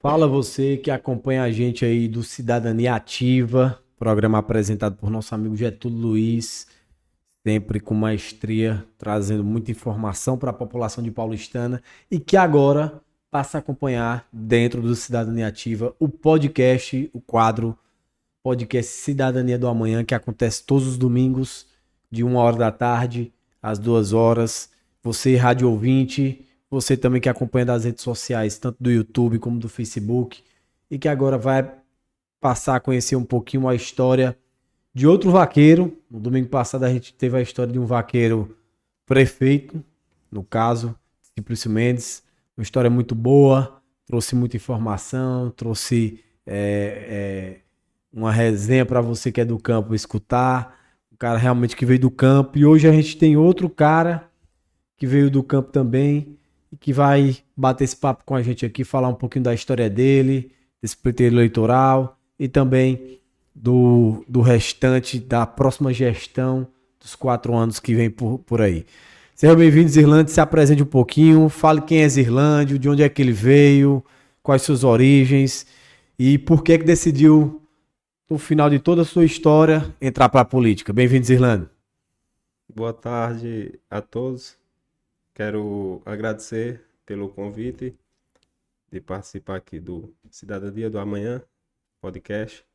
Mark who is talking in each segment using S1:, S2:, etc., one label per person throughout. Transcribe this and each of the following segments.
S1: Fala você que acompanha a gente aí do Cidadania Ativa, programa apresentado por nosso amigo Getúlio Luiz, sempre com maestria, trazendo muita informação para a população de Paulistana e que agora passa a acompanhar dentro do Cidadania Ativa o podcast, o quadro podcast Cidadania do Amanhã, que acontece todos os domingos, de 1 hora da tarde às 2 horas. Você, rádio ouvinte, você também que acompanha das redes sociais, tanto do YouTube como do Facebook, e que agora vai passar a conhecer um pouquinho a história de outro vaqueiro. No domingo passado a gente teve a história de um vaqueiro prefeito, no caso, Simplício Mendes. Uma história muito boa, trouxe muita informação, trouxe uma resenha para você que é do campo escutar. Um cara realmente que veio do campo. E hoje a gente tem outro cara que veio do campo também e que vai bater esse papo com a gente aqui, falar um pouquinho da história dele, desse pleito eleitoral e também do restante da próxima gestão dos 4 anos que vem por aí. Seja bem-vindo, Zirlande. Se apresente um pouquinho, fale quem é Zirlande, de onde é que ele veio, quais suas origens e por que decidiu, no final de toda a sua história, entrar para a política. Bem-vindo, Zirlande.
S2: Boa tarde a todos. Quero agradecer pelo convite de participar aqui do Cidadania do Amanhã podcast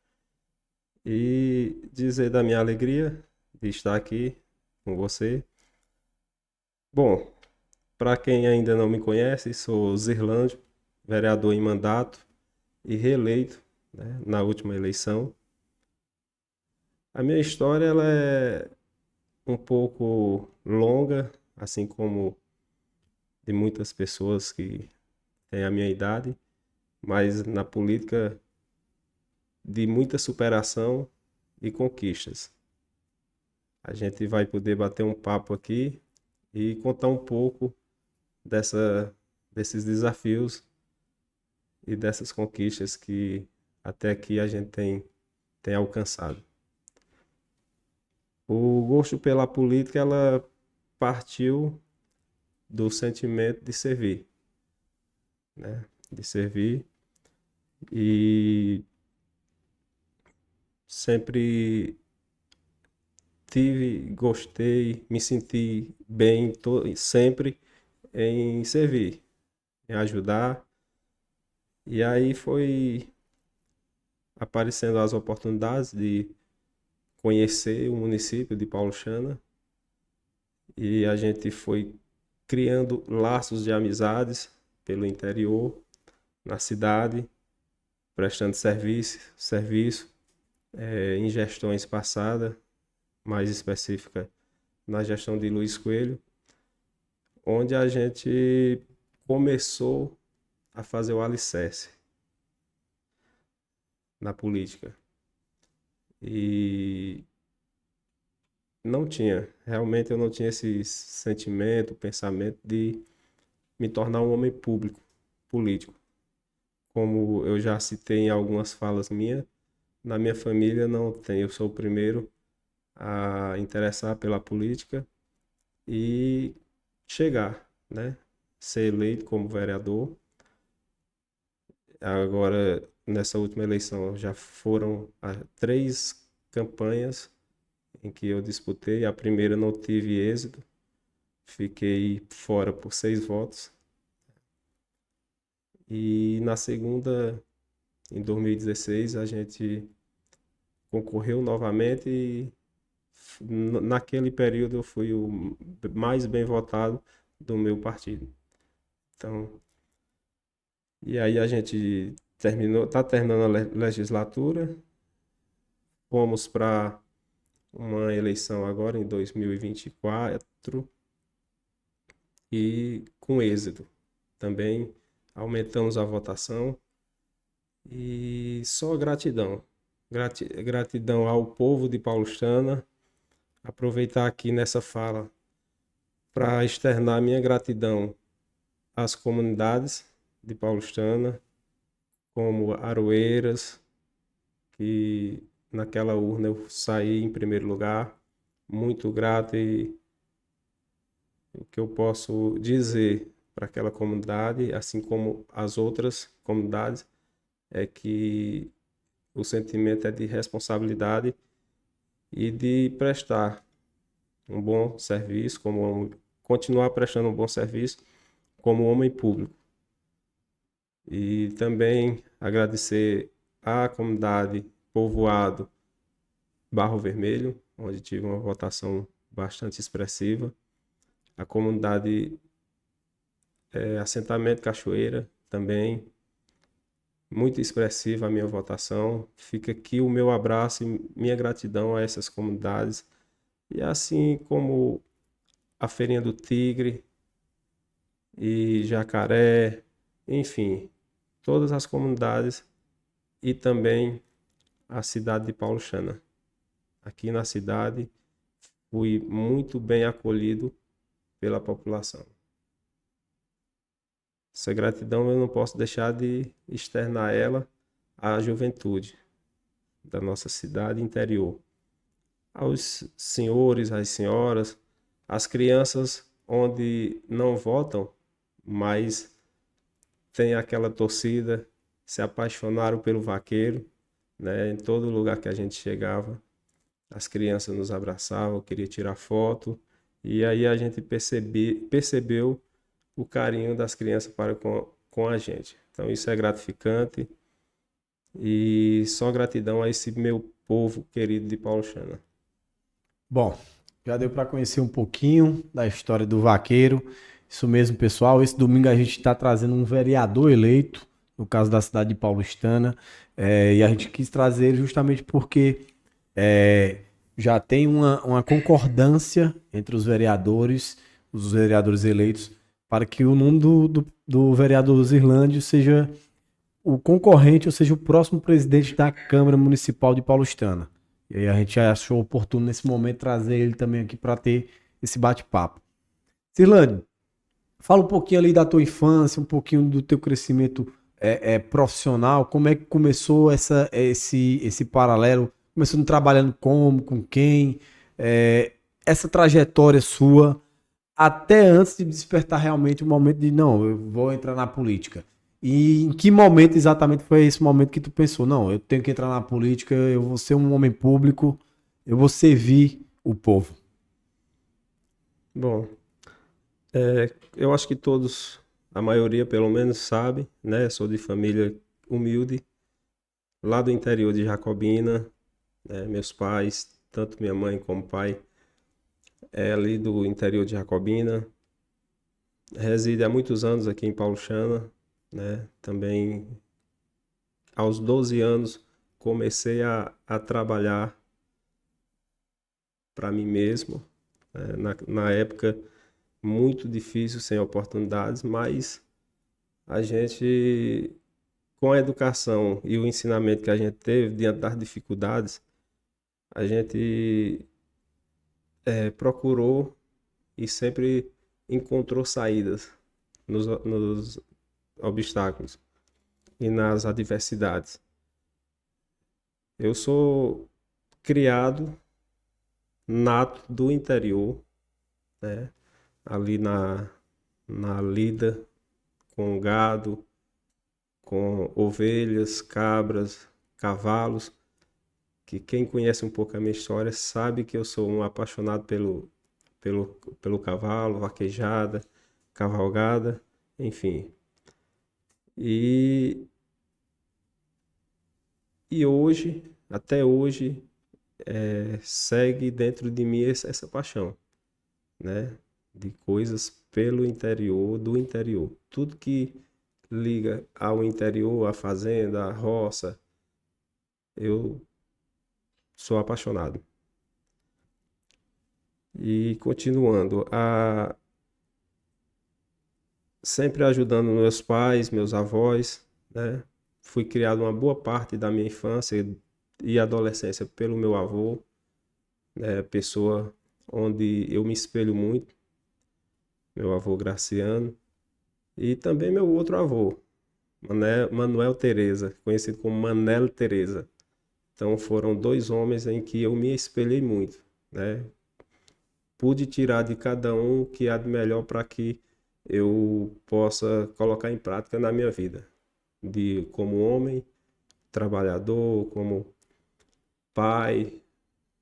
S2: e dizer da minha alegria de estar aqui com você. Bom, para quem ainda não me conhece, sou Zirlândio, vereador em mandato e reeleito, né, na última eleição. A minha história ela é um pouco longa, assim como de muitas pessoas que têm a minha idade, mas na política de muita superação e conquistas. A gente vai poder bater um papo aqui e contar um pouco desses desafios e dessas conquistas que até aqui a gente tem alcançado. O gosto pela política ela partiu do sentimento de servir, né? De servir e sempre gostei, me senti bem sempre em servir, em ajudar. E aí foi aparecendo as oportunidades de conhecer o município de Paulistana e a gente foi criando laços de amizades pelo interior, na cidade, prestando serviço em gestões passadas, mais específica na gestão de Luiz Coelho, onde a gente começou a fazer o alicerce na política. E realmente eu não tinha esse sentimento, pensamento de me tornar um homem público, político. Como eu já citei em algumas falas minhas, na minha família não tem. Eu sou o primeiro a interessar pela política e chegar, né? Ser eleito como vereador. Agora, nessa última eleição, já foram 3 campanhas em que eu disputei. A primeira não tive êxito, fiquei fora por 6 votos. E na segunda, em 2016, a gente concorreu novamente e naquele período eu fui o mais bem votado do meu partido. Então, e aí a gente tá terminando a legislatura, fomos para uma eleição agora em 2024 e com êxito. Também aumentamos a votação e só gratidão. Gratidão ao povo de Paulistana. Aproveitar aqui nessa fala para externar minha gratidão às comunidades de Paulistana, como Aroeiras, que naquela urna eu saí em primeiro lugar. Muito grato e o que eu posso dizer para aquela comunidade, assim como as outras comunidades, é que o sentimento é de responsabilidade e de prestar um bom serviço, continuar prestando um bom serviço como homem público. E também agradecer à comunidade Povoado Barro Vermelho, onde tive uma votação bastante expressiva. A comunidade Assentamento Cachoeira também, muito expressiva a minha votação. Fica aqui o meu abraço e minha gratidão a essas comunidades. E assim como a Feirinha do Tigre e Jacaré, enfim, todas as comunidades e também a cidade de Paulistana. Aqui na cidade fui muito bem acolhido pela população. Essa gratidão eu não posso deixar de externar ela à juventude da nossa cidade interior, aos senhores, às senhoras, às crianças onde não votam, mas tem aquela torcida, se apaixonaram pelo vaqueiro, né? Em todo lugar que a gente chegava, as crianças nos abraçavam, queria tirar foto, e aí a gente percebeu o carinho das crianças para com a gente. Então isso é gratificante e só gratidão a esse meu povo querido de Paulistana.
S1: Bom, já deu para conhecer um pouquinho da história do vaqueiro. Isso mesmo, pessoal. Esse domingo a gente está trazendo um vereador eleito, no caso da cidade de Paulistana, e a gente quis trazer ele justamente porque é, já tem uma concordância entre os vereadores eleitos, para que o nome do vereador Zirlândio seja o concorrente, ou seja, o próximo presidente da Câmara Municipal de Paulistana. E aí a gente achou oportuno nesse momento trazer ele também aqui para ter esse bate-papo. Zirlândio, fala um pouquinho ali da tua infância, um pouquinho do teu crescimento profissional, como é que começou esse paralelo, começando trabalhando como, com quem, essa trajetória sua, até antes de despertar realmente o momento de, não, eu vou entrar na política. E em que momento exatamente foi esse momento que tu pensou, não, eu tenho que entrar na política, eu vou ser um homem público, eu vou servir o povo?
S2: Bom, eu acho que todos, a maioria pelo menos sabe, né? Sou de família humilde, lá do interior de Jacobina, né? Meus pais, tanto minha mãe como pai, é ali do interior de Jacobina. Reside há muitos anos aqui em Paulistana, né? Também aos 12 anos comecei a trabalhar para mim mesmo, né? Na época muito difícil, sem oportunidades, mas a gente, com a educação e o ensinamento que a gente teve diante das dificuldades, a gente procurou e sempre encontrou saídas nos obstáculos e nas adversidades. Eu sou criado nato do interior, né? Ali na lida com gado, com ovelhas, cabras, cavalos, que quem conhece um pouco a minha história sabe que eu sou um apaixonado pelo, pelo cavalo, vaquejada, cavalgada, enfim. E, e hoje, até hoje, segue dentro de mim essa paixão, né? De coisas pelo interior, do interior. Tudo que liga ao interior, à fazenda, à roça, eu sou apaixonado. E continuando, sempre ajudando meus pais, meus avós, né? Fui criado uma boa parte da minha infância e adolescência pelo meu avô, né? Pessoa onde eu me espelho muito, meu avô Graciano, e também meu outro avô, Manuel Teresa, conhecido como Manelo Teresa. Então foram dois homens em que eu me espelhei muito, né? Pude tirar de cada um o que há de melhor para que eu possa colocar em prática na minha vida, de como homem, trabalhador, como pai,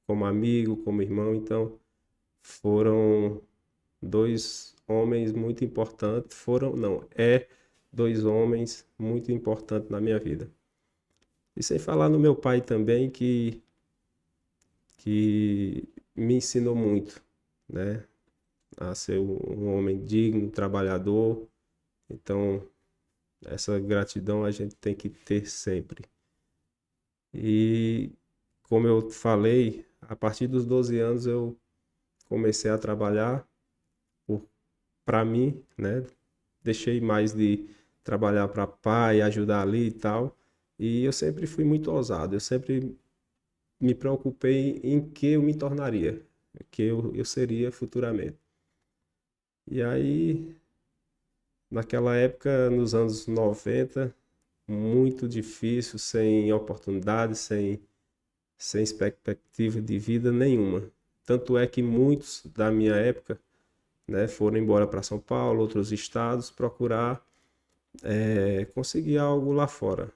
S2: como amigo, como irmão. Então, foram dois homens muito importantes. Não, dois homens muito importantes na minha vida. E sem falar no meu pai também, que me ensinou muito, né? A ser um homem digno, trabalhador. Então, essa gratidão a gente tem que ter sempre. E como eu falei, a partir dos 12 anos eu comecei a trabalhar para mim, né? Deixei mais de trabalhar para pai, ajudar ali e tal. E eu sempre fui muito ousado, eu sempre me preocupei em que eu me tornaria, que eu seria futuramente. E aí, naquela época, nos anos 90, muito difícil, sem oportunidade, sem perspectiva de vida nenhuma. Tanto é que muitos da minha época, né, foram embora para São Paulo, outros estados, procurar conseguir algo lá fora.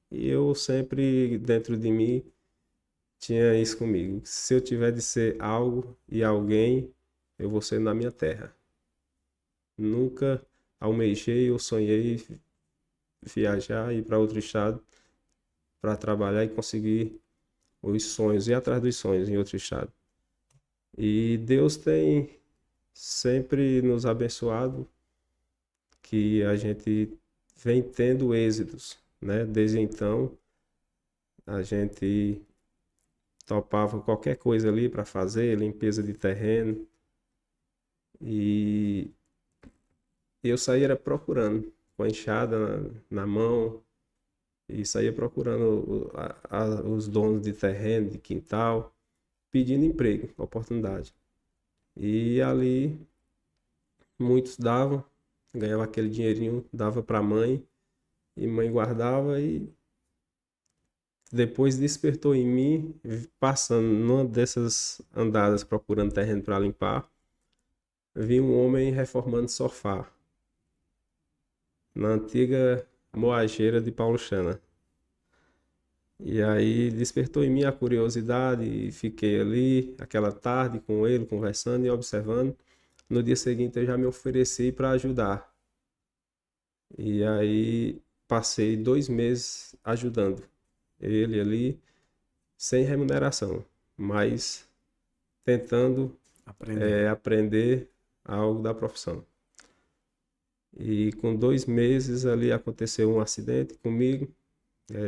S2: E eu sempre, dentro de mim, tinha isso comigo. Se eu tiver de ser algo e alguém, eu vou ser na minha terra. Nunca almejei ou sonhei viajar, ir para outro estado para trabalhar e conseguir os sonhos, ir atrás dos sonhos em outro estado. E Deus tem sempre nos abençoado, que a gente vem tendo êxitos, né? Desde então, a gente topava qualquer coisa ali para fazer, limpeza de terreno, e eu saía procurando, com a enxada na mão, e saía procurando os donos de terreno, de quintal, pedindo emprego, oportunidade. E ali muitos davam, ganhava aquele dinheirinho, dava para a mãe, e mãe guardava e depois despertou em mim, passando numa dessas andadas procurando terreno para limpar, vi um homem reformando sofá na antiga moageira de Paulo Chana. E aí despertou em mim a curiosidade e fiquei ali aquela tarde com ele, conversando e observando. No dia seguinte eu já me ofereci para ajudar. E aí passei 2 meses ajudando ele ali, sem remuneração, mas tentando
S1: Aprendendo.
S2: aprender algo da profissão. E com 2 meses ali aconteceu um acidente comigo,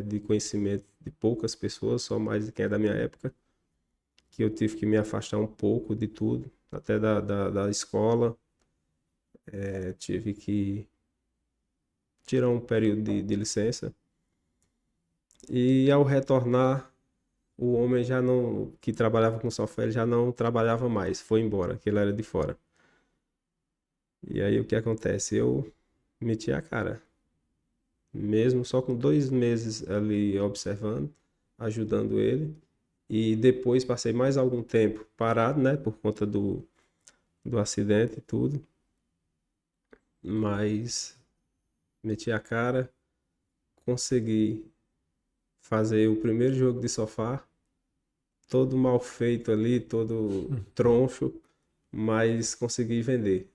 S2: de conhecimento de poucas pessoas, só mais de quem é da minha época, que eu tive que me afastar um pouco de tudo, até da escola. Tive que tirar um período de licença. E ao retornar, o homem já não, que trabalhava com software, ele já não trabalhava mais, foi embora, que ele era de fora. E aí o que acontece? Eu meti a cara, mesmo só com 2 meses ali observando, ajudando ele. E depois passei mais algum tempo parado, né, por conta do acidente e tudo. Mas meti a cara, consegui fazer o primeiro jogo de sofá, todo mal feito ali, todo troncho, mas consegui vender.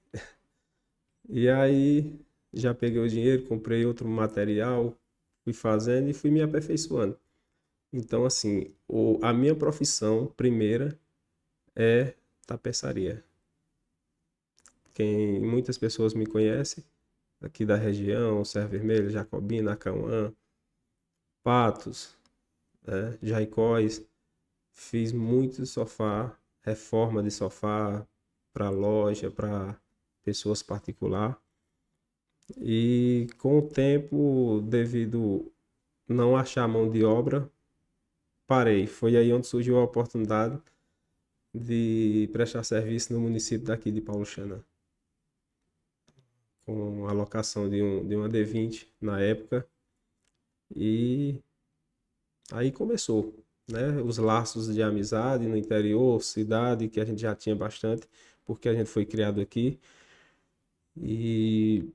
S2: E aí já peguei o dinheiro, comprei outro material, fui fazendo e fui me aperfeiçoando. Então, assim, a minha profissão primeira é tapeçaria. Muitas pessoas me conhecem, aqui da região, Serra Vermelha, Jacobina, Acauã, Patos, né, Jaicós. Fiz muito sofá, reforma de sofá para loja, para pessoas particulares. E com o tempo, devido não achar mão de obra, parei. Foi aí onde surgiu a oportunidade de prestar serviço no município daqui de Paulo Chana, com a locação de uma D20 na época. E aí começou, né? Os laços de amizade no interior, cidade, que a gente já tinha bastante, porque a gente foi criado aqui. E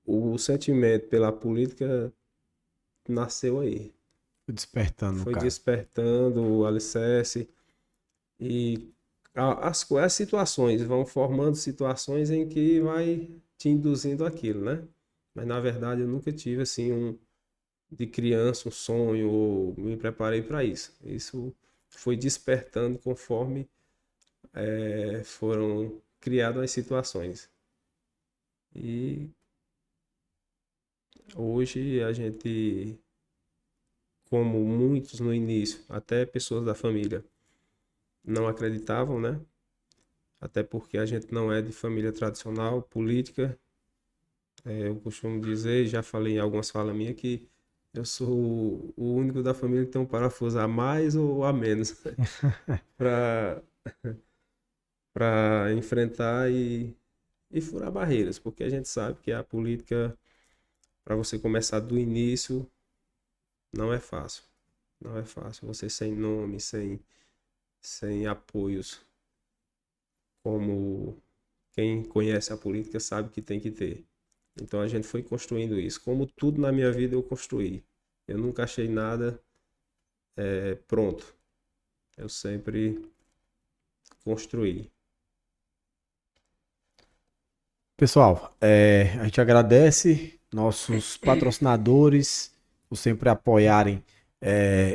S2: o sentimento pela política nasceu aí.
S1: Despertando,
S2: Foi
S1: cara.
S2: despertando o alicerce e as situações vão formando situações em que vai te induzindo aquilo, né? Mas na verdade eu nunca tive assim de criança um sonho ou me preparei para isso. Isso foi despertando conforme foram criadas as situações. E hoje a gente, como muitos no início, até pessoas da família, não acreditavam, né? Até porque a gente não é de família tradicional, política. Eu costumo dizer, já falei em algumas falas minhas, que eu sou o único da família que tem um parafuso a mais ou a menos para enfrentar e furar barreiras, porque a gente sabe que a política, para você começar do início, não é fácil. Não é fácil. Você sem nome, sem apoios, como quem conhece a política sabe que tem que ter. Então a gente foi construindo isso. Como tudo na minha vida eu construí. Eu nunca achei nada pronto. Eu sempre construí.
S1: Pessoal, a gente agradece nossos patrocinadores por sempre apoiarem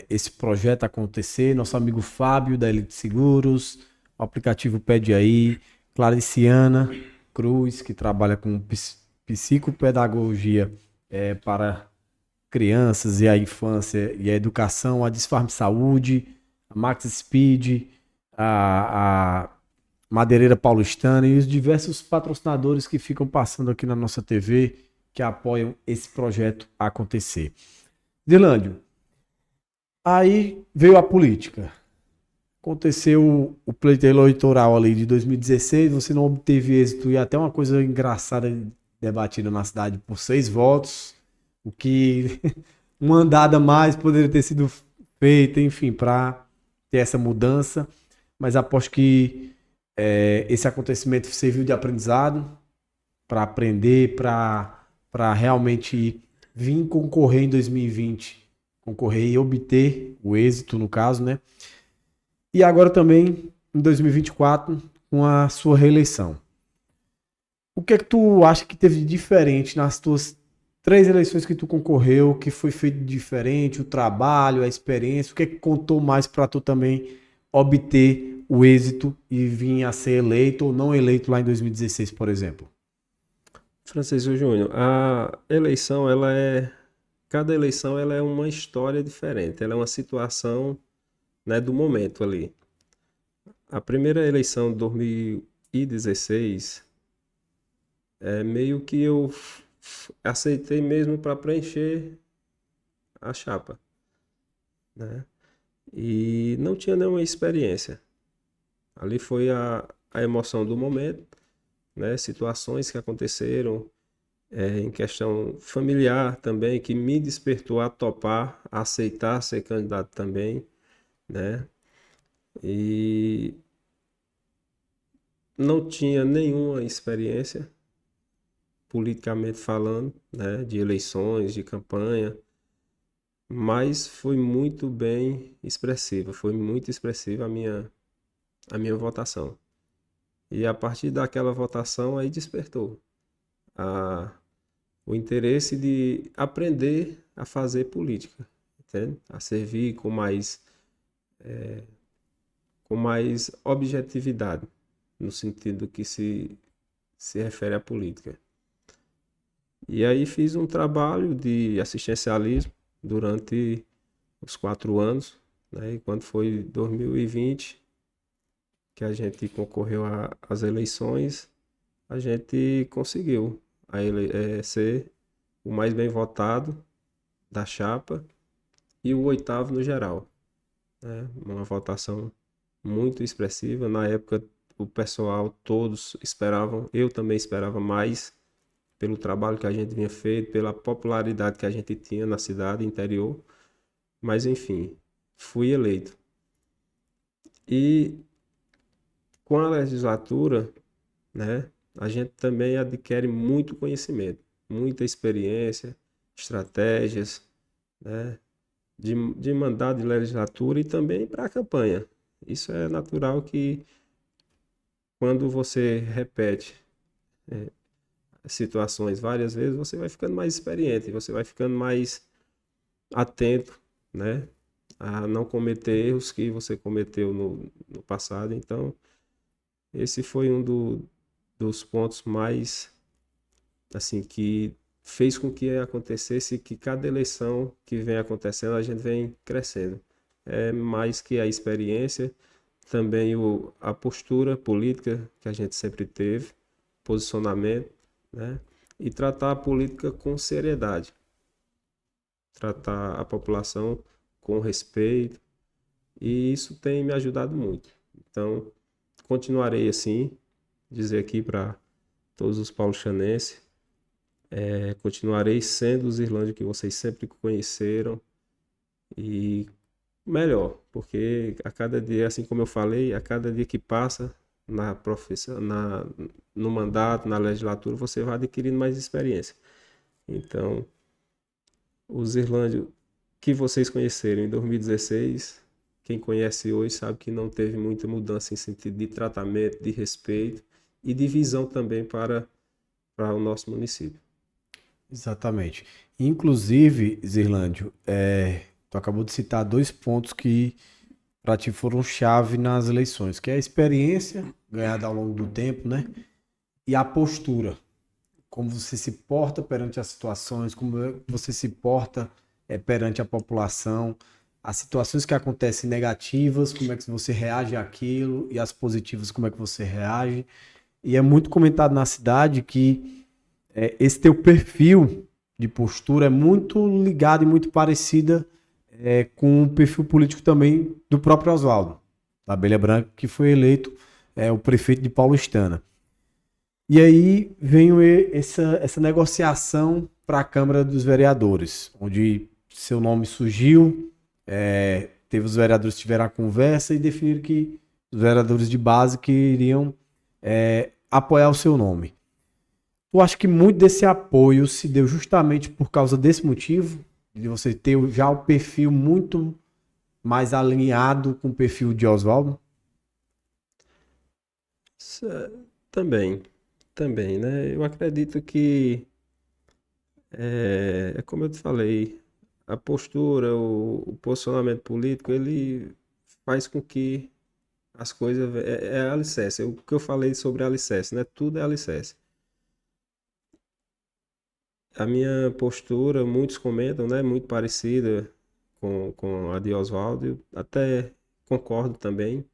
S1: esse projeto acontecer. Nosso amigo Fábio, da Elite Seguros, o aplicativo Pede Aí, Clariciana Cruz, que trabalha com psicopedagogia para crianças e a infância e a educação, a Disfarm Saúde, a Max Speed, a Madeireira Paulistana e os diversos patrocinadores que ficam passando aqui na nossa TV que apoiam esse projeto a acontecer. Dilândio, aí veio a política. Aconteceu o pleito eleitoral ali de 2016, você não obteve êxito e até uma coisa engraçada debatida na cidade por 6 votos, o que uma andada a mais poderia ter sido feita, enfim, para ter essa mudança, mas aposto que esse acontecimento serviu de aprendizado para aprender, para realmente vir concorrer em 2020, concorrer e obter o êxito, no caso, né? E agora também, em 2024, com a sua reeleição. O que é que tu acha que teve de diferente nas tuas 3 eleições que tu concorreu, que foi feito de diferente, o trabalho, a experiência, o que é que contou mais para tu também obter o êxito e vir a ser eleito ou não eleito lá em 2016, por exemplo?
S2: Francisco Júnior, cada eleição ela é uma história diferente, ela é uma situação, né, do momento ali. A primeira eleição de 2016 meio que eu aceitei mesmo para preencher a chapa, né? E não tinha nenhuma experiência. Ali foi a emoção do momento, né? Situações que aconteceram em questão familiar também, que me despertou a topar, a aceitar ser candidato também, né? E não tinha nenhuma experiência, politicamente falando, né? De eleições, de campanha, mas foi muito bem expressiva, foi muito expressiva a minha votação. E a partir daquela votação aí despertou a, o interesse de aprender a fazer política, entende? A servir com mais objetividade, no sentido que se refere à política. E aí fiz um trabalho de assistencialismo durante os 4 anos, né? E quando foi 2020, que a gente concorreu às eleições, a gente conseguiu ser o mais bem votado da chapa e o 8º no geral, né? Uma votação muito expressiva. Na época, o pessoal todos esperavam, eu também esperava mais pelo trabalho que a gente vinha feito, pela popularidade que a gente tinha na cidade interior, mas enfim, fui eleito. E com a legislatura, né, a gente também adquire muito conhecimento, muita experiência, estratégias, né, de mandato de legislatura e também para a campanha. Isso é natural que quando você repete situações várias vezes, você vai ficando mais experiente, você vai ficando mais atento, né, a não cometer erros que você cometeu no passado. Então, esse foi dos pontos mais, assim, que fez com que acontecesse que cada eleição que vem acontecendo, a gente vem crescendo. É mais que a experiência, também a postura política que a gente sempre teve, posicionamento, né? E tratar a política com seriedade, tratar a população com respeito, e isso tem me ajudado muito. Então, continuarei assim, dizer aqui para todos os paulichanenses, continuarei sendo os Zirlândia que vocês sempre conheceram e melhor, porque a cada dia, assim como eu falei, a cada dia que passa na profissão, no mandato, na legislatura, você vai adquirindo mais experiência. Então, os Zirlândia que vocês conheceram em 2016, quem conhece hoje sabe que não teve muita mudança em sentido de tratamento, de respeito e de visão também para o nosso município.
S1: Exatamente. Inclusive, Zirlândio, tu acabou de citar dois pontos que para ti foram chave nas eleições, que é a experiência ganhada ao longo do tempo, né? E a postura, como você se porta perante as situações, como você se porta perante a população, as situações que acontecem negativas, como é que você reage àquilo, e as positivas, como é que você reage. E é muito comentado na cidade que esse teu perfil de postura é muito ligado e muito parecida com o perfil político também do próprio Oswaldo, da Abelha Branca, que foi eleito o prefeito de Paulistana. E aí veio essa negociação para a Câmara dos Vereadores, onde seu nome surgiu, teve os vereadores que tiveram a conversa e definiram que os vereadores de base que iriam apoiar o seu nome. Tu acha que muito desse apoio se deu justamente por causa desse motivo, de você ter já o perfil muito mais alinhado com o perfil de Oswaldo?
S2: Isso também, também, né? Eu acredito que, é como eu te falei, a postura, o posicionamento político, ele faz com que as coisas. É alicerce. O que eu falei sobre alicerce, né? Tudo é alicerce. A minha postura, muitos comentam, né? Muito parecida com a de Oswaldo. Eu até concordo também.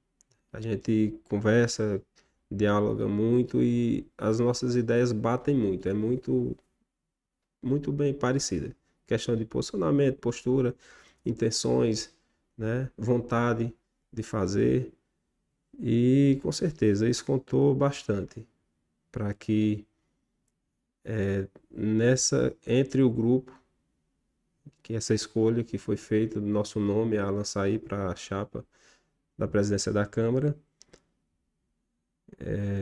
S2: A gente conversa, dialoga muito e as nossas ideias batem muito. É muito bem parecida. Questão de posicionamento, postura, intenções, né? Vontade de fazer. E com certeza isso contou bastante para que entre o grupo, que essa escolha que foi feita do nosso nome, Alan, sair para a chapa da presidência da Câmara,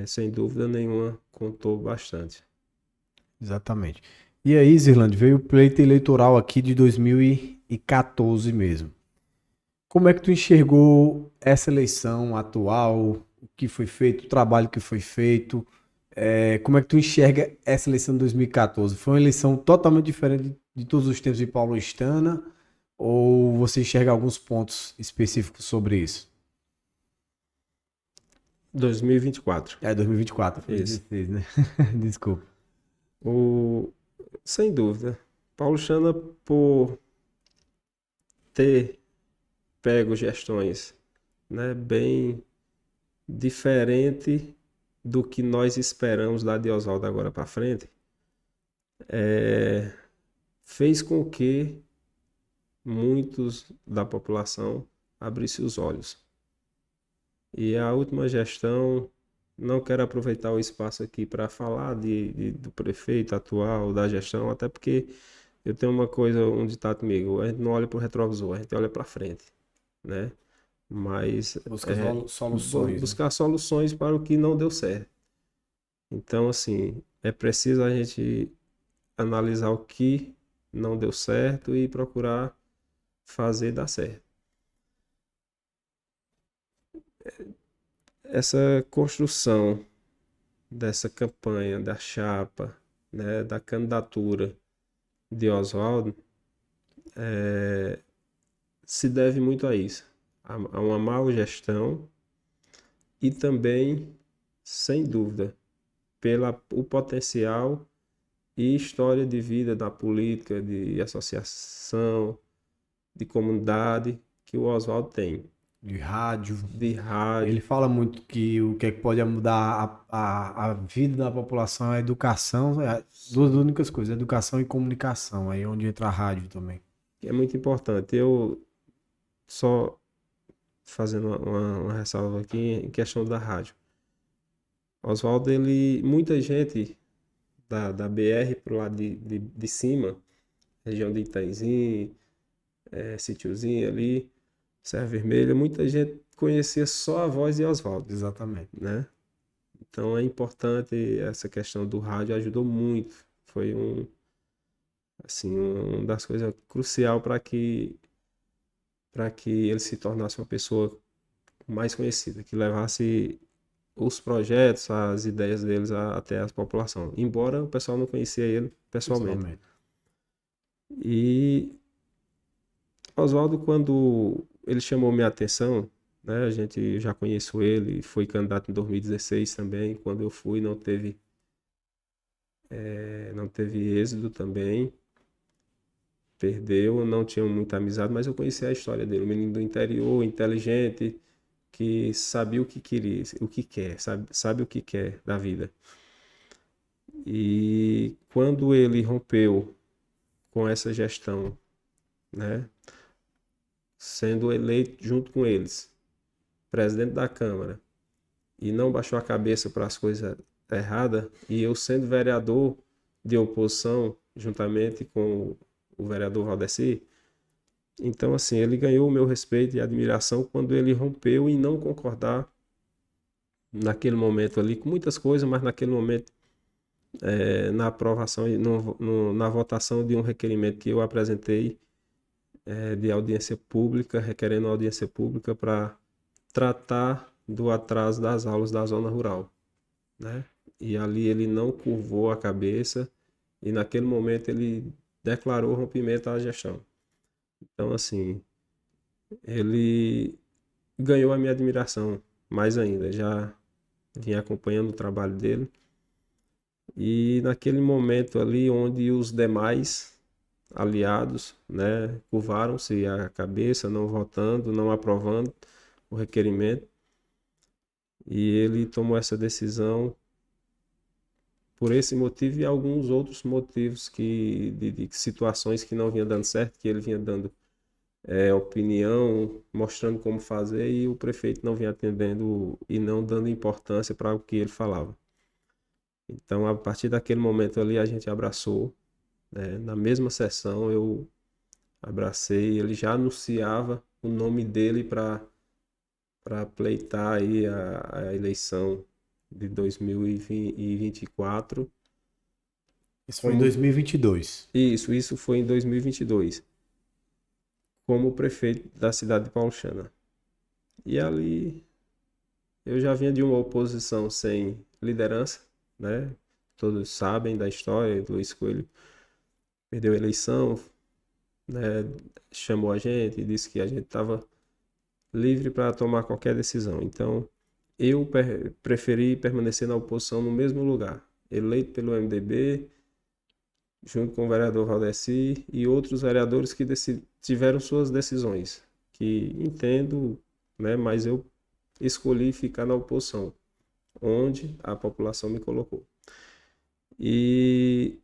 S2: sem dúvida nenhuma contou bastante.
S1: Exatamente. E aí, Zirlande, veio o pleito eleitoral aqui de 2014 mesmo. Como é que tu enxergou essa eleição atual, o que foi feito, o trabalho que foi feito? Como é que tu enxerga essa eleição de 2014? Foi uma eleição totalmente diferente de todos os tempos de Paulistana? Ou você enxerga alguns pontos específicos sobre isso?
S2: 2024.
S1: 2024, foi
S2: Isso.
S1: 16, né? Desculpa.
S2: O, sem dúvida. Paulo Chana, por ter pego gestões, né, bem diferente do que nós esperamos lá de Oswaldo agora para frente, fez com que muitos da população abrissem os olhos. E a última gestão, não quero aproveitar o espaço aqui para falar do prefeito atual, da gestão, até porque eu tenho uma coisa, um ditado comigo, a gente não olha para o retrovisor, a gente olha para frente, né? Mas
S1: Busca soluções, né?
S2: buscar soluções para o que não deu certo. Então, assim, é preciso a gente analisar o que não deu certo e procurar fazer dar certo. Essa construção dessa campanha, da chapa, né, da candidatura de Oswaldo, se deve muito a isso, a uma má gestão e também, sem dúvida, pelo o potencial e história de vida da política, de associação, de comunidade que o Oswaldo tem,
S1: De rádio.
S2: de
S1: Ele
S2: rádio.
S1: fala muito que o que é que pode mudar a vida da população é a educação, duas únicas coisas, educação e comunicação, aí é onde entra a rádio também.
S2: Que é muito importante. Eu só fazendo uma ressalva aqui em questão da rádio. Oswaldo, muita gente da BR pro lado de cima, região de Itaizinho, Sítiozinho ali, Serra Vermelha, muita gente conhecia só a voz de Oswaldo,
S1: Exatamente.
S2: né? Então é importante essa questão do rádio, ajudou muito. Foi assim, uma das coisas crucial para que ele se tornasse uma pessoa mais conhecida, que levasse os projetos, as ideias deles até a população. Embora o pessoal não conhecia ele pessoalmente.
S1: Pessoalmente.
S2: E Oswaldo, quando ele chamou minha atenção, né, a gente já conheço ele, foi candidato em 2016 também, quando eu fui não teve êxito também, perdeu, não tinha muita amizade, mas eu conhecia a história dele, um menino do interior, inteligente, que sabia o que queria, o que quer, sabe o que quer da vida. E quando ele rompeu com essa gestão, né, sendo eleito junto com eles, presidente da Câmara, e não baixou a cabeça para as coisas erradas, e eu sendo vereador de oposição, juntamente com o vereador Valdeci, então assim, ele ganhou o meu respeito e admiração quando ele rompeu em não concordar naquele momento ali com muitas coisas, mas naquele momento na aprovação e na votação de um requerimento que eu apresentei de audiência pública, requerendo audiência pública para tratar do atraso das aulas da zona rural, né? E ali ele não curvou a cabeça e naquele momento ele declarou rompimento à gestão. Então, assim, ele ganhou a minha admiração mais ainda. Já vinha acompanhando o trabalho dele. E naquele momento ali onde os demais aliados, né, curvaram-se a cabeça, não votando, não aprovando o requerimento, e ele tomou essa decisão por esse motivo e alguns outros motivos de situações que não vinha dando certo, que ele vinha dando opinião, mostrando como fazer, e o prefeito não vinha atendendo e não dando importância para o que ele falava. Então, a partir daquele momento ali, a gente abraçou, né? Na mesma sessão, eu abracei, ele já anunciava o nome dele para pleitar aí a eleição de 2024.
S1: Isso foi em 2022.
S2: Isso foi em 2022, como prefeito da cidade de Paulichana. E ali eu já vinha de uma oposição sem liderança, né? Todos sabem da história, Luiz Coelho perdeu a eleição, né? Chamou a gente e disse que a gente estava livre para tomar qualquer decisão. Então, eu preferi permanecer na oposição no mesmo lugar, eleito pelo MDB, junto com o vereador Valdeci e outros vereadores que tiveram suas decisões, que entendo, né, mas eu escolhi ficar na oposição, onde a população me colocou. E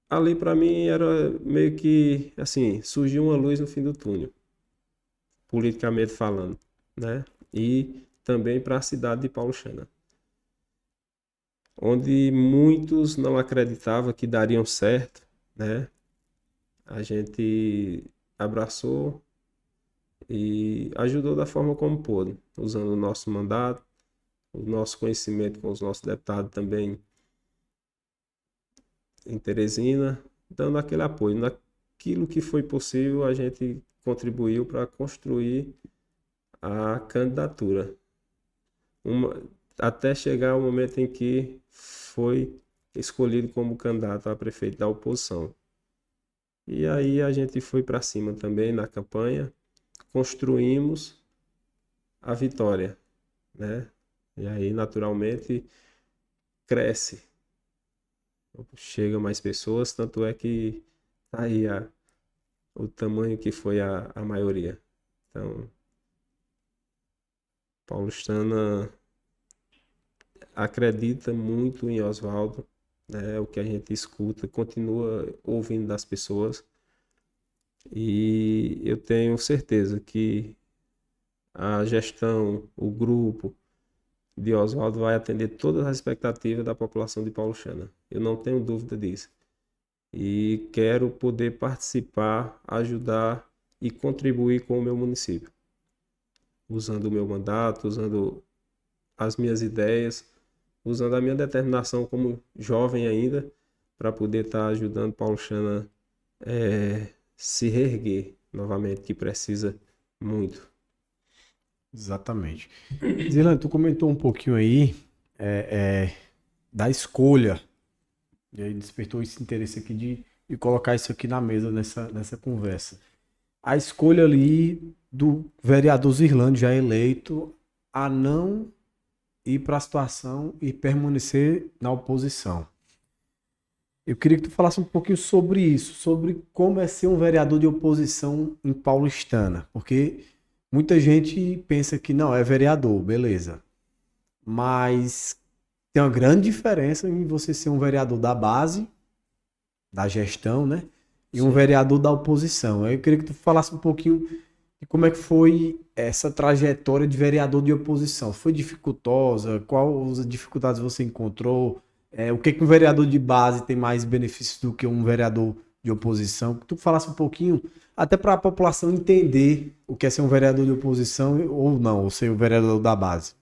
S2: ali para mim era meio que, assim, surgiu uma luz no fim do túnel, politicamente falando, né? E também para a cidade de Paulichana, onde muitos não acreditavam que dariam certo, né? A gente abraçou e ajudou da forma como pôde, usando o nosso mandato, o nosso conhecimento com os nossos deputados também em Teresina, dando aquele apoio. Naquilo que foi possível, a gente contribuiu para construir a candidatura. Até chegar o momento em que foi escolhido como candidato a prefeito da oposição. E aí a gente foi para cima também na campanha, construímos a vitória, né? E aí, naturalmente, cresce, chega mais pessoas, tanto é que tá aí o tamanho que foi a maioria. Então, Paulistana acredita muito em Oswaldo, né? O que a gente escuta, continua ouvindo das pessoas. E eu tenho certeza que a gestão, o grupo de Oswaldo vai atender todas as expectativas da população de Paulistana. Eu não tenho dúvida disso. E quero poder participar, ajudar e contribuir com o meu município, usando o meu mandato, usando as minhas ideias, usando a minha determinação como jovem ainda, para poder estar ajudando Paulistana se reerguer novamente, que precisa muito.
S1: Exatamente. Zilane, tu comentou um pouquinho aí da escolha, e aí despertou esse interesse aqui de colocar isso aqui na mesa nessa conversa. A escolha ali do vereador Zirlando já eleito a não ir para a situação e permanecer na oposição. Eu queria que tu falasse um pouquinho sobre isso, sobre como é ser um vereador de oposição em Paulistana, porque muita gente pensa que não, é vereador, beleza, mas tem uma grande diferença em você ser um vereador da base, da gestão, né? E um
S2: Sim.
S1: vereador da oposição. Eu queria que tu falasse um pouquinho de como é que foi essa trajetória de vereador de oposição. Foi dificultosa? Quais as dificuldades você encontrou? O que que um vereador de base tem mais benefícios do que um vereador de oposição? Que tu falasse um pouquinho, até para a população entender o que é ser um vereador de oposição ou não, ou ser o vereador da base.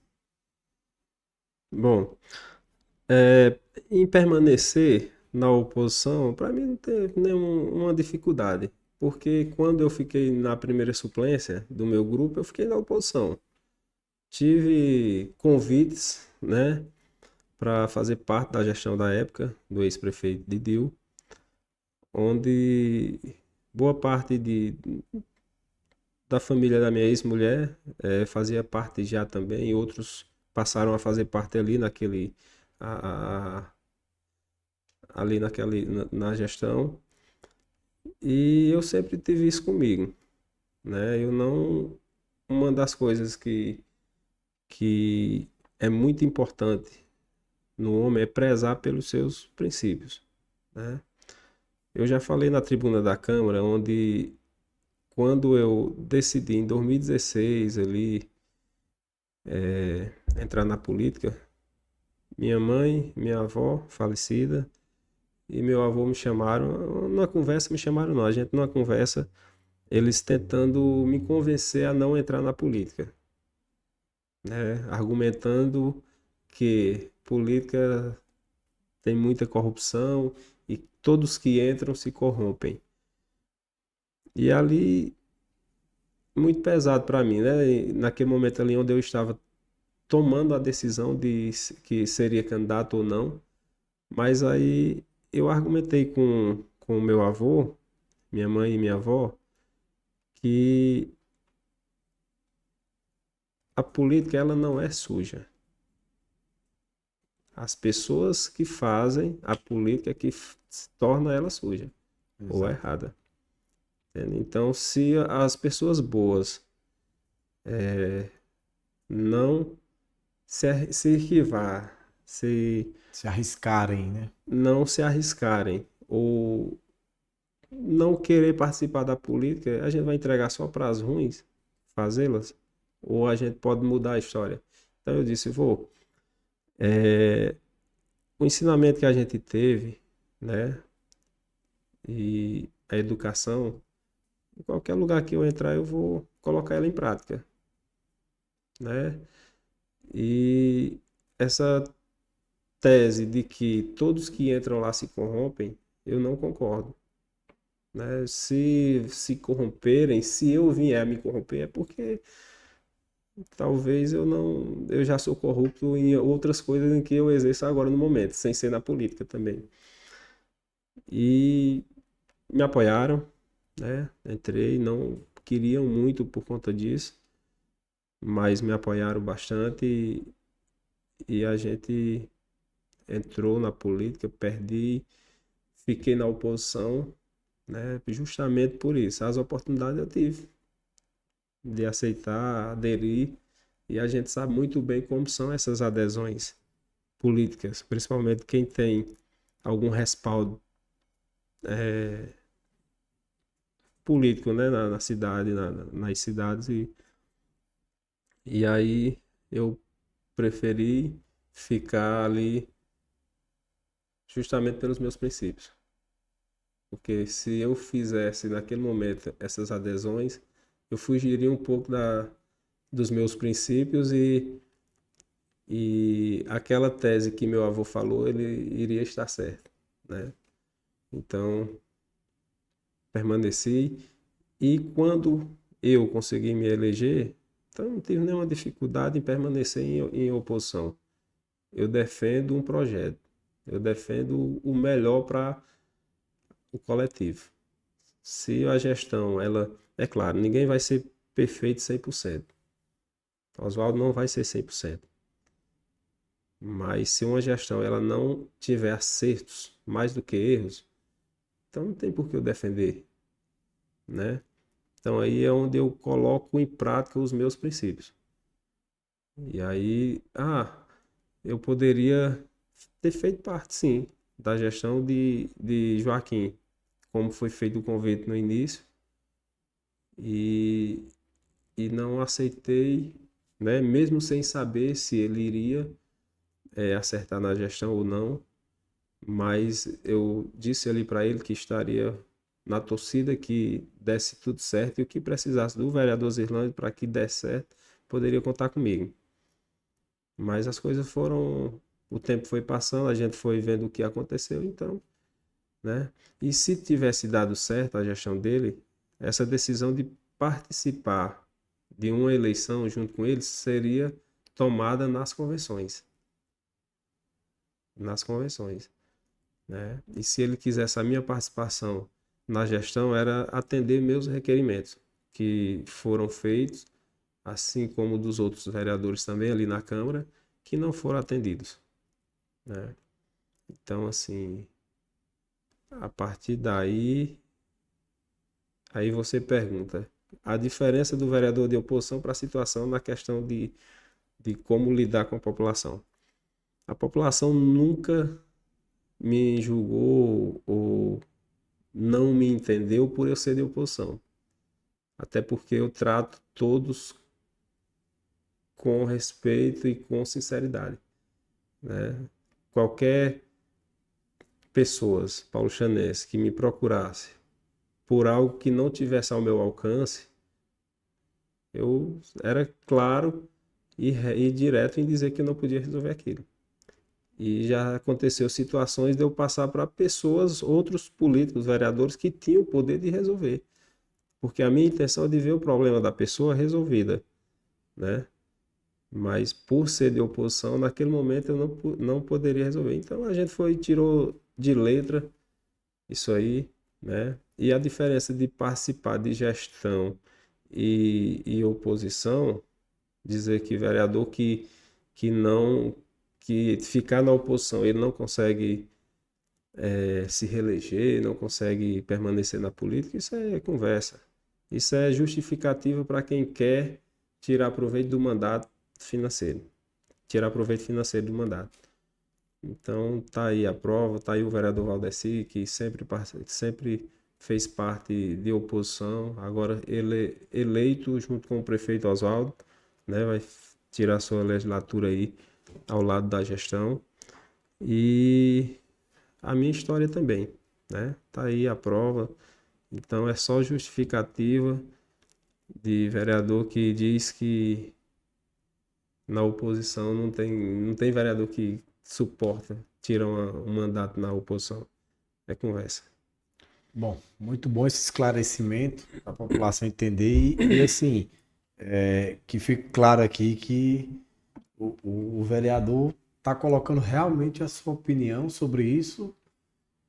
S2: Bom, em permanecer na oposição, para mim não teve nenhuma dificuldade, porque quando eu fiquei na primeira suplência do meu grupo, eu fiquei na oposição. Tive convites, né, para fazer parte da gestão da época do ex-prefeito Didil, onde boa parte da família da minha ex-mulher fazia parte já também, e outros passaram a fazer parte ali a- a- na gestão, e eu sempre tive isso comigo, né? Eu não, uma das coisas que é muito importante no homem é prezar pelos seus princípios, né? Eu já falei na tribuna da Câmara, onde quando eu decidi em 2016 ali entrar na política, minha mãe, minha avó falecida e meu avô me chamaram, numa conversa me chamaram não, a gente numa conversa, eles tentando me convencer a não entrar na política, né? Argumentando que política tem muita corrupção e todos que entram se corrompem. E ali muito pesado para mim, né? E naquele momento ali onde eu estava tomando a decisão de que seria candidato ou não, mas aí eu argumentei com o meu avô, minha mãe e minha avó, que a política ela não é suja. As pessoas que fazem a política que torna ela suja ou
S1: Exato.
S2: errada. Entende? Então, se as pessoas boas não se esquivar, se
S1: Se arriscarem, né?
S2: não se arriscarem ou não querer participar da política, a gente vai entregar só para as ruins fazê-las, ou a gente pode mudar a história. Então eu disse, vô, o ensinamento que a gente teve, né, e a educação, em qualquer lugar que eu entrar, eu vou colocar ela em prática, né? E essa tese de que todos que entram lá se corrompem, eu não concordo. né? Se corromperem, se eu vier a me corromper, é porque talvez eu já sou corrupto em outras coisas em que eu exerço agora no momento, sem ser na política também. E me apoiaram, né? Entrei, não queriam muito por conta disso, mas me apoiaram bastante e a gente entrou na política, perdi, fiquei na oposição, né? Justamente por isso. As oportunidades eu tive de aceitar, aderir, e a gente sabe muito bem como são essas adesões políticas, principalmente quem tem algum respaldo político, né, na cidade, nas cidades, e aí eu preferi ficar ali justamente pelos meus princípios. Porque se eu fizesse naquele momento essas adesões, eu fugiria um pouco dos meus princípios e aquela tese que meu avô falou, ele iria estar certo, né? Então, permaneci e quando eu consegui me eleger, então não tive nenhuma dificuldade em permanecer em oposição. Eu defendo um projeto, eu defendo o melhor para o coletivo. Se a gestão, ela, é claro, ninguém vai ser perfeito 100%. Oswaldo não vai ser 100%. Mas se uma gestão ela não tiver acertos mais do que erros, então não tem por que eu defender, né? Então aí é onde eu coloco em prática os meus princípios. E aí, eu poderia ter feito parte, sim, da gestão de Joaquim, como foi feito o convite no início, e, e não aceitei, né? Mesmo sem saber se ele iria acertar na gestão ou não, mas eu disse ali para ele que estaria na torcida, que desse tudo certo e o que precisasse do vereador Zirlande para que desse certo, poderia contar comigo. Mas as coisas foram, o tempo foi passando, a gente foi vendo o que aconteceu, então, né? E se tivesse dado certo a gestão dele, essa decisão de participar de uma eleição junto com ele seria tomada nas convenções, né? E se ele quisesse a minha participação na gestão, era atender meus requerimentos, que foram feitos, assim como dos outros vereadores também ali na Câmara, que não foram atendidos, né? Então, assim, a partir daí, aí você pergunta a diferença do vereador de oposição para a situação na questão de como lidar com a população. A população nunca me julgou ou não me entendeu por eu ser de oposição. Até porque eu trato todos com respeito e com sinceridade, né? Qualquer pessoas, Paulo Chanese, que me procurasse por algo que não tivesse ao meu alcance, eu era claro e direto em dizer que eu não podia resolver aquilo. E já aconteceu situações de eu passar para pessoas, outros políticos, vereadores que tinham o poder de resolver. Porque a minha intenção é de ver o problema da pessoa resolvida, né? Mas por ser de oposição, naquele momento eu não poderia resolver. Então a gente foi tirou de letra isso aí, né? E a diferença de participar de gestão e oposição, dizer que vereador que não que ficar na oposição ele não consegue se reeleger, não consegue permanecer na política, isso é conversa. Isso é justificativa para quem quer tirar proveito do mandato financeiro, tirar proveito financeiro do mandato. Então tá aí a prova, tá aí o vereador Valdeci, que sempre fez parte de oposição, agora ele eleito junto com o prefeito Oswaldo, né, vai tirar sua legislatura aí ao lado da gestão. E a minha história também, né? Tá aí a prova. Então é só justificativa de vereador que diz que na oposição não tem vereador que suporta tirar um mandato na oposição. É conversa.
S1: Bom, muito bom esse esclarecimento para a população entender e assim, que fique claro aqui que o vereador está colocando realmente a sua opinião sobre isso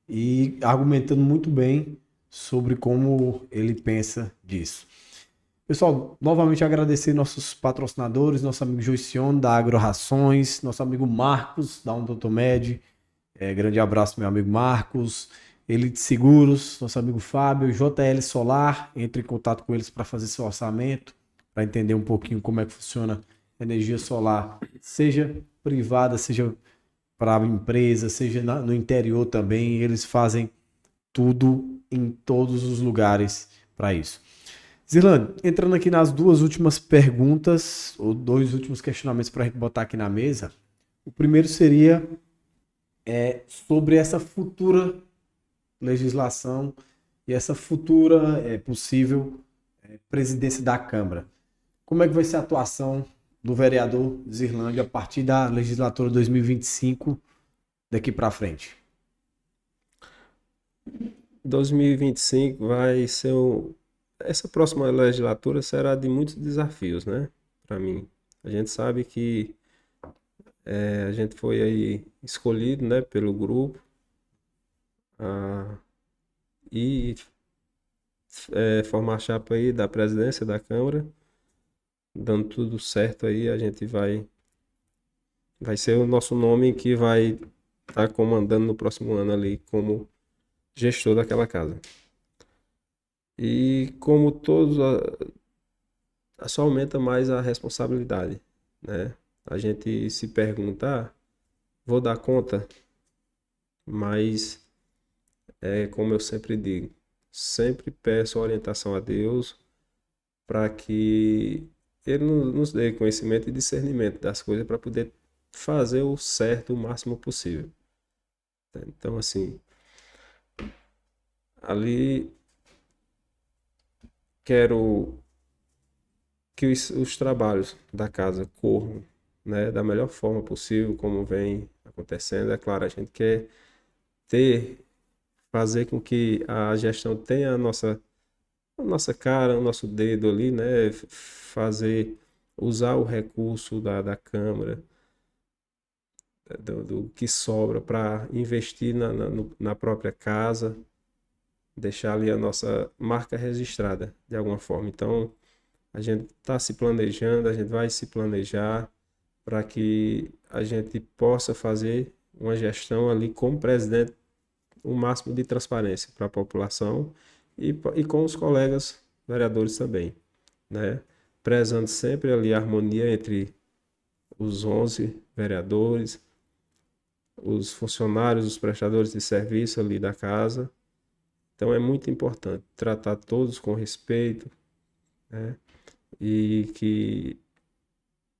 S1: e argumentando muito bem sobre como ele pensa disso. Pessoal, novamente agradecer nossos patrocinadores, nosso amigo Joicione da Agro Rações, nosso amigo Marcos da Odontomed. Grande abraço, meu amigo Marcos. Elite Seguros, nosso amigo Fábio, JL Solar. Entre em contato com eles para fazer seu orçamento, para entender um pouquinho como é que funciona a energia solar, seja privada, seja para a empresa, seja no interior também. Eles fazem tudo em todos os lugares para isso. Zirlane, entrando aqui nas duas últimas perguntas, ou dois últimos questionamentos para a gente botar aqui na mesa. O primeiro seria sobre essa futura legislação e essa futura possível presidência da Câmara. Como é que vai ser a atuação do vereador Zirlândia a partir da legislatura 2025 daqui para frente?
S2: 2025 vai ser essa próxima legislatura será de muitos desafios, né? Para mim. A gente sabe que a gente foi aí escolhido, né, pelo grupo e formar a chapa aí da presidência da Câmara. Dando tudo certo aí, a gente vai ser o nosso nome que vai estar comandando no próximo ano ali como gestor daquela casa. E como todos, só aumenta mais a responsabilidade, né? A gente se pergunta, vou dar conta? Mas, como eu sempre digo, sempre peço orientação a Deus para que Ele nos dê conhecimento e discernimento das coisas para poder fazer o certo o máximo possível. Então, assim, ali quero que os trabalhos da casa corram, né, da melhor forma possível, como vem acontecendo. É claro, a gente quer fazer com que a gestão tenha a nossa cara, o nosso dedo ali, né, usar o recurso da Câmara, do que sobra para investir na própria casa, deixar ali a nossa marca registrada de alguma forma. Então, a gente está se planejando, a gente vai se planejar para que a gente possa fazer uma gestão ali como presidente, o máximo de transparência para a população e com os colegas vereadores também, né? Prezando sempre ali a harmonia entre os 11 vereadores, os funcionários, os prestadores de serviço ali da casa. Então é muito importante tratar todos com respeito, né? E que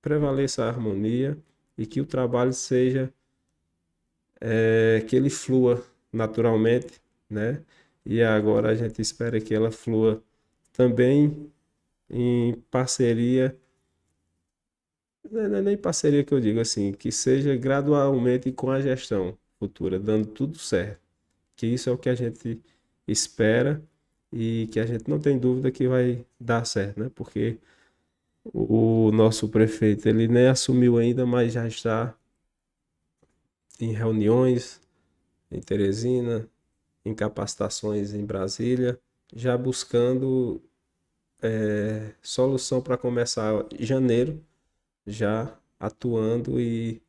S2: prevaleça a harmonia e que o trabalho seja, que ele flua naturalmente, né? E agora a gente espera que ela flua também em parceria, não é nem parceria que eu digo assim, que seja gradualmente com a gestão futura, dando tudo certo. Que isso é o que a gente espera e que a gente não tem dúvida que vai dar certo, né? Porque o nosso prefeito, ele nem assumiu ainda, mas já está em reuniões em Teresina, em capacitações em Brasília, já buscando solução para começar em janeiro, já atuando e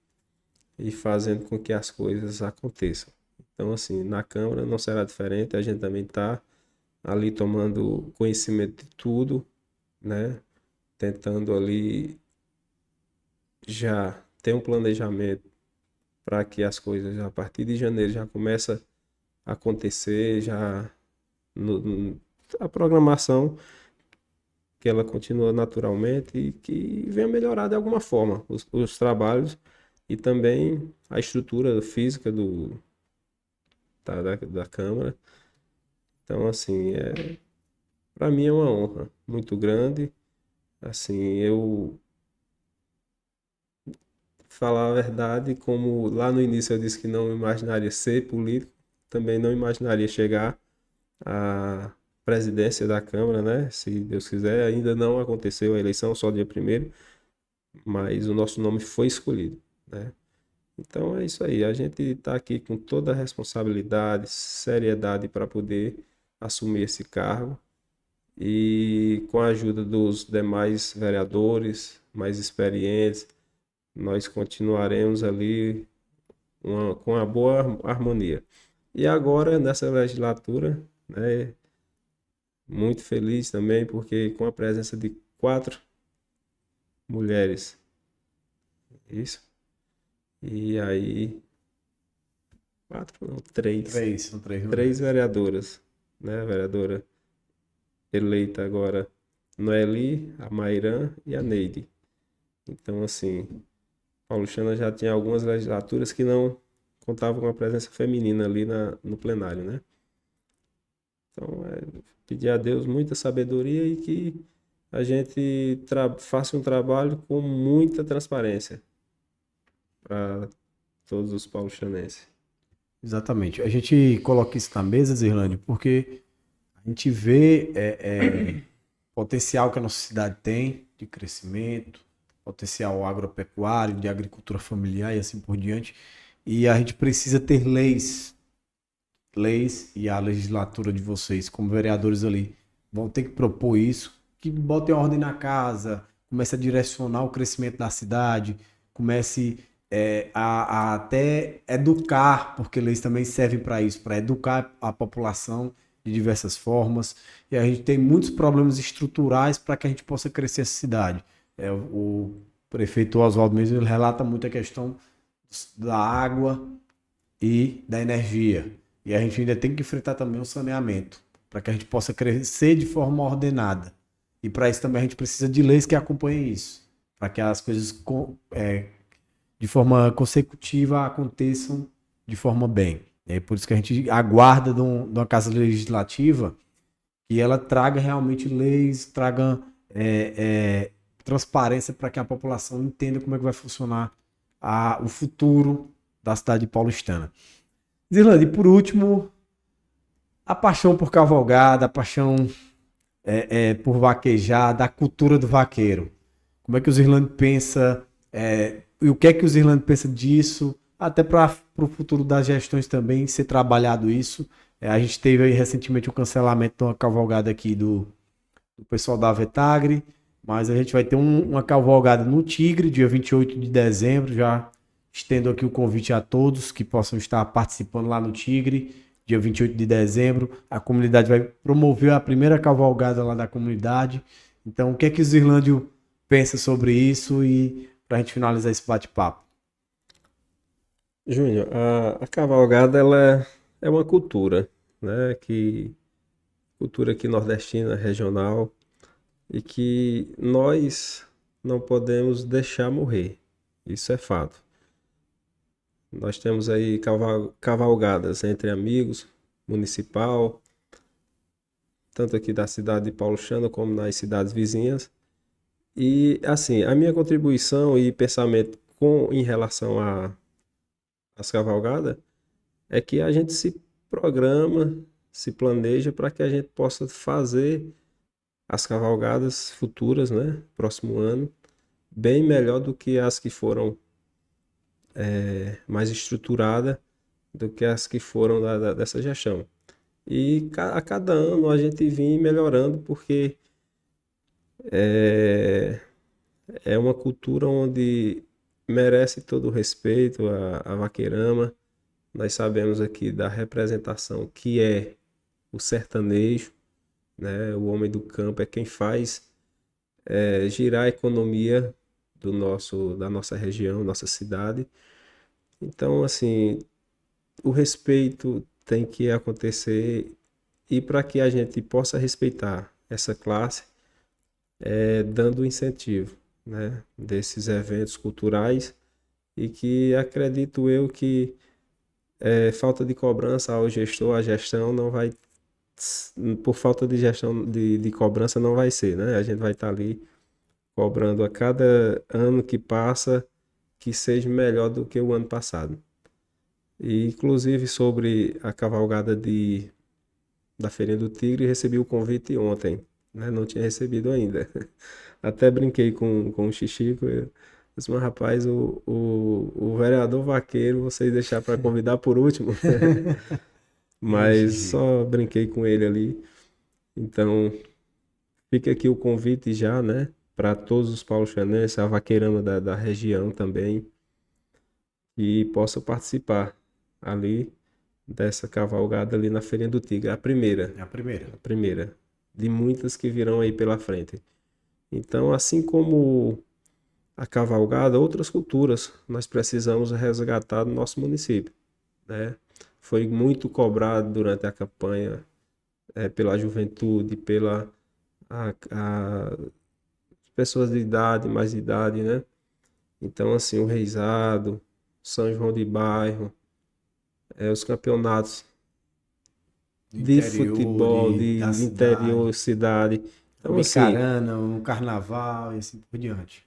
S2: fazendo com que as coisas aconteçam. Então, assim, na Câmara não será diferente, a gente também está ali tomando conhecimento de tudo, né? Tentando ali já ter um planejamento para que as coisas a partir de janeiro já comecem a acontecer, já a programação que ela continua naturalmente e que venha melhorar de alguma forma os trabalhos e também a estrutura física da Câmara. Então, assim, para mim é uma honra muito grande. Assim, eu falar a verdade, como lá no início eu disse que não imaginaria ser político, também não imaginaria chegar a presidência da Câmara, né? Se Deus quiser, ainda não aconteceu a eleição, só dia 1º, mas o nosso nome foi escolhido, né? Então é isso aí, a gente está aqui com toda a responsabilidade, seriedade para poder assumir esse cargo e com a ajuda dos demais vereadores mais experientes, nós continuaremos ali com uma boa harmonia. E agora, nessa legislatura, né, muito feliz também, porque com a presença de 4 mulheres, isso, e aí, 4 não, 3,
S1: Três, são três
S2: 3
S1: mulheres.
S2: vereadoras, né, a vereadora eleita agora, Noeli, a Mairã e a Neide. Então, assim, Pauluchana já tinha algumas legislaturas que não contavam com a presença feminina ali no plenário, né? Então, pedir a Deus muita sabedoria e que a gente faça um trabalho com muita transparência para todos os paulichanenses.
S1: Exatamente. A gente coloca isso na mesa, Zirlândia, porque a gente vê potencial que a nossa cidade tem de crescimento, potencial agropecuário, de agricultura familiar e assim por diante. E a gente precisa ter leis e a legislatura de vocês, como vereadores ali, vão ter que propor isso, que botem ordem na casa, comece a direcionar o crescimento da cidade, comece a até educar, porque leis também servem para isso, para educar a população de diversas formas. E a gente tem muitos problemas estruturais para que a gente possa crescer essa cidade. O prefeito Oswaldo mesmo ele relata muito a questão da água e da energia. E a gente ainda tem que enfrentar também o saneamento, para que a gente possa crescer de forma ordenada. E para isso também a gente precisa de leis que acompanhem isso, para que as coisas de forma consecutiva aconteçam de forma bem. É por isso que a gente aguarda de uma casa legislativa que ela traga realmente leis, traga transparência para que a população entenda como é que vai funcionar o futuro da cidade paulistana. Zirlanda, e por último, a paixão por cavalgada, a paixão por vaquejar, da cultura do vaqueiro. Como é que o Zirlanda pensa, e o que é que o Zirlanda pensa disso, até para o futuro das gestões também ser trabalhado isso. A gente teve aí recentemente o cancelamento de uma cavalgada aqui do pessoal da Vetagre, mas a gente vai ter uma cavalgada no Tigre, dia 28 de dezembro, já estendo aqui o convite a todos que possam estar participando lá no Tigre, dia 28 de dezembro. A comunidade vai promover a primeira cavalgada lá da comunidade. Então, o que é que o Zirlândio pensa sobre isso e para a gente finalizar esse bate-papo?
S2: Júnior, a cavalgada ela é uma cultura, né? Cultura aqui nordestina, regional, e que nós não podemos deixar morrer. Isso é fato. Nós temos aí cavalgadas entre amigos, municipal, tanto aqui da cidade de Pauluchana como nas cidades vizinhas. E assim, a minha contribuição e pensamento em relação às cavalgadas é que a gente se programa, se planeja para que a gente possa fazer as cavalgadas futuras, né, próximo ano, bem melhor do que as que foram mais estruturadas do que as que foram dessa gestão. E a cada ano a gente vem melhorando porque é, é uma cultura onde merece todo o respeito a vaqueirama. Nós sabemos aqui da representação que é o sertanejo, né? O homem do campo é quem faz girar a economia da nossa região, nossa cidade. Então, assim, o respeito tem que acontecer e para que a gente possa respeitar essa classe, dando incentivo, né, desses eventos culturais e que acredito eu que falta de cobrança ao gestor, a gestão não vai, por falta de gestão de cobrança não vai ser, né? A gente vai estar ali cobrando a cada ano que passa que seja melhor do que o ano passado. E inclusive sobre a cavalgada da Feirinha do Tigre e recebi o convite ontem, né? Não tinha recebido ainda. Até brinquei com o Xixico. Eu disse, mas rapaz, o vereador Vaqueiro, vocês deixaram para convidar por último.
S1: Ei,
S2: Mas
S1: Xixi.
S2: só brinquei com ele ali. Então, fica aqui o convite já, né? Para todos os paulo-chanenses, a vaqueirama da região também, que possam participar ali dessa cavalgada ali na Feirinha do Tigre.
S1: É a primeira.
S2: A primeira de muitas que virão aí pela frente. Então, assim como a cavalgada, outras culturas nós precisamos resgatar no nosso município, né? Foi muito cobrado durante a campanha, pela juventude, pela a pessoas de idade, mais de idade, né? Então, assim, o Reisado, São João de Bairro, os campeonatos
S1: Do
S2: de
S1: interior,
S2: futebol
S1: da
S2: de
S1: cidade.
S2: interior, cidade.
S1: A
S2: Então, assim,
S1: bicarana, um carnaval e assim por diante.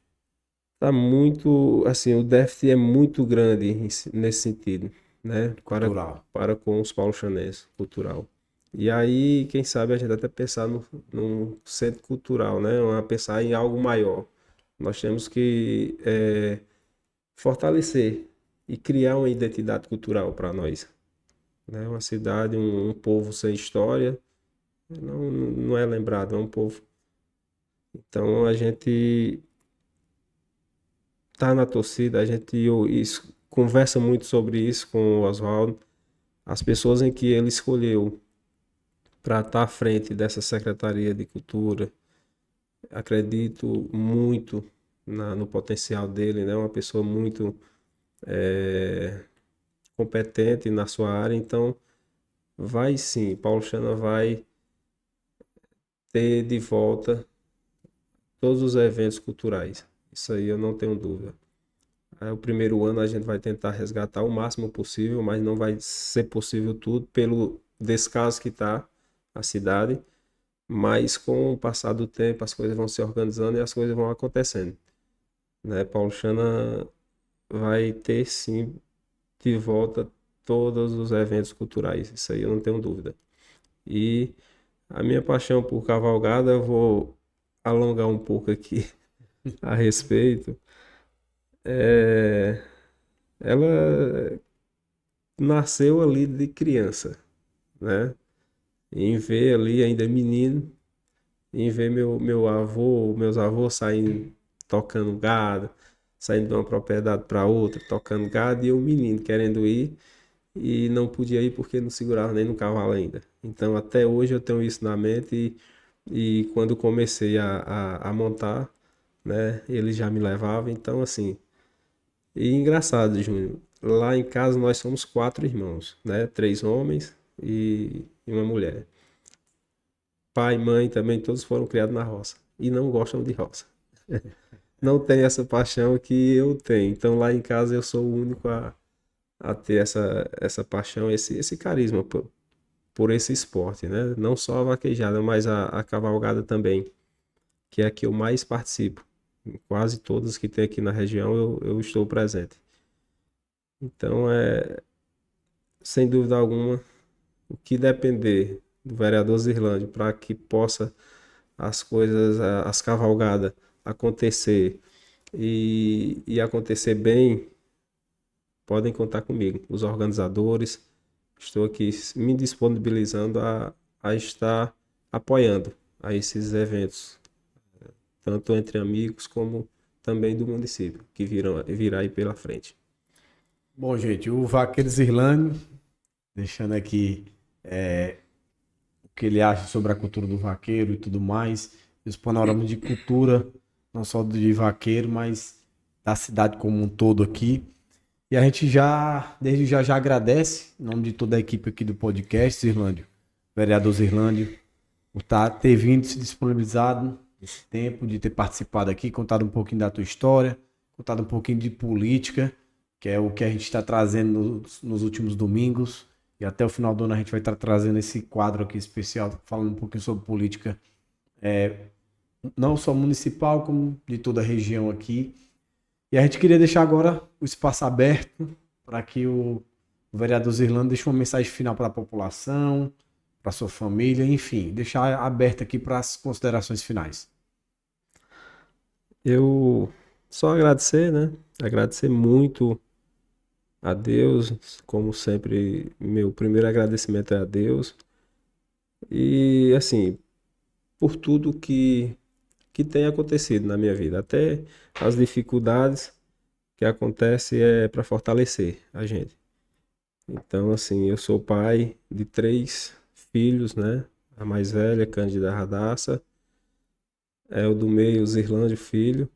S2: tá muito, assim, o déficit é muito grande nesse sentido, né?
S1: Cultural.
S2: Para com os paulo-chanenses, cultural. E aí, quem sabe a gente até pensar num centro cultural, né? Pensar em algo maior. Nós temos que fortalecer e criar uma identidade cultural para nós, né? Uma cidade, um povo sem história, não é lembrado, é um povo. Então a gente tá na torcida, a gente conversa muito sobre isso com o Oswaldo, as pessoas em que ele escolheu para estar à frente dessa Secretaria de Cultura. Acredito muito no potencial dele, né? Uma pessoa muito competente na sua área, então vai sim, Paulo Chana vai ter de volta todos os eventos culturais. Isso aí eu não tenho dúvida. Aí, o primeiro ano a gente vai tentar resgatar o máximo possível, mas não vai ser possível tudo pelo descaso que está a cidade. Mas com o passar do tempo as coisas vão se organizando e as coisas vão acontecendo, né? Paulo Chana vai ter sim de volta todos os eventos culturais. Isso aí eu não tenho dúvida. E a minha paixão por cavalgada, eu vou alongar um pouco aqui a respeito. É, ela nasceu ali de criança, né? Em ver ali ainda menino, em ver meus avós saindo tocando gado, saindo de uma propriedade para outra, tocando gado, e eu menino querendo ir e não podia ir porque não segurava nem no cavalo ainda. Então até hoje eu tenho isso na mente e quando comecei a montar, né, ele já me levava, então assim. E engraçado, Júnior, lá em casa nós somos quatro irmãos, né? Três homens e uma mulher. Pai, mãe também, todos foram criados na roça e não gostam de roça. Não tem essa paixão que eu tenho. Então lá em casa eu sou o único a ter essa paixão, esse carisma por esse esporte, né? Não só a vaquejada, mas a cavalgada também, que é a que eu mais participo. Em quase todas que tem aqui na região eu estou presente. Então, sem dúvida alguma, o que depender do vereador Zirlândio para que possa as coisas, as cavalgadas acontecer e acontecer bem, podem contar comigo. Os organizadores, estou aqui me disponibilizando a estar apoiando a esses eventos, tanto entre amigos como também do município, que virá aí pela frente.
S1: Bom, gente, o Vaqueiro Zirlândio, deixando aqui o que ele acha sobre a cultura do vaqueiro e tudo mais, os panoramas de cultura, não só de vaqueiro, mas da cidade como um todo aqui. E a gente desde já agradece, em nome de toda a equipe aqui do podcast, Zirlândio, vereador Zirlândio, por ter vindo, se disponibilizado esse tempo, de ter participado aqui, contado um pouquinho da tua história, contado um pouquinho de política, que é o que a gente está trazendo nos últimos domingos. E até o final do ano a gente vai estar trazendo esse quadro aqui especial, falando um pouquinho sobre política, não só municipal, como de toda a região aqui. E a gente queria deixar agora o espaço aberto para que o vereador Zirlando deixe uma mensagem final para a população, para sua família, enfim, deixar aberto aqui para as considerações finais.
S2: Eu só agradecer, né? Agradecer muito a Deus, como sempre, meu primeiro agradecimento é a Deus. E assim, por tudo que tem acontecido na minha vida, até as dificuldades que acontecem é para fortalecer a gente. Então, assim, eu sou pai de 3 filhos, né? A mais velha, Cândida Radassa, é o do meio, Zirlândio Filho,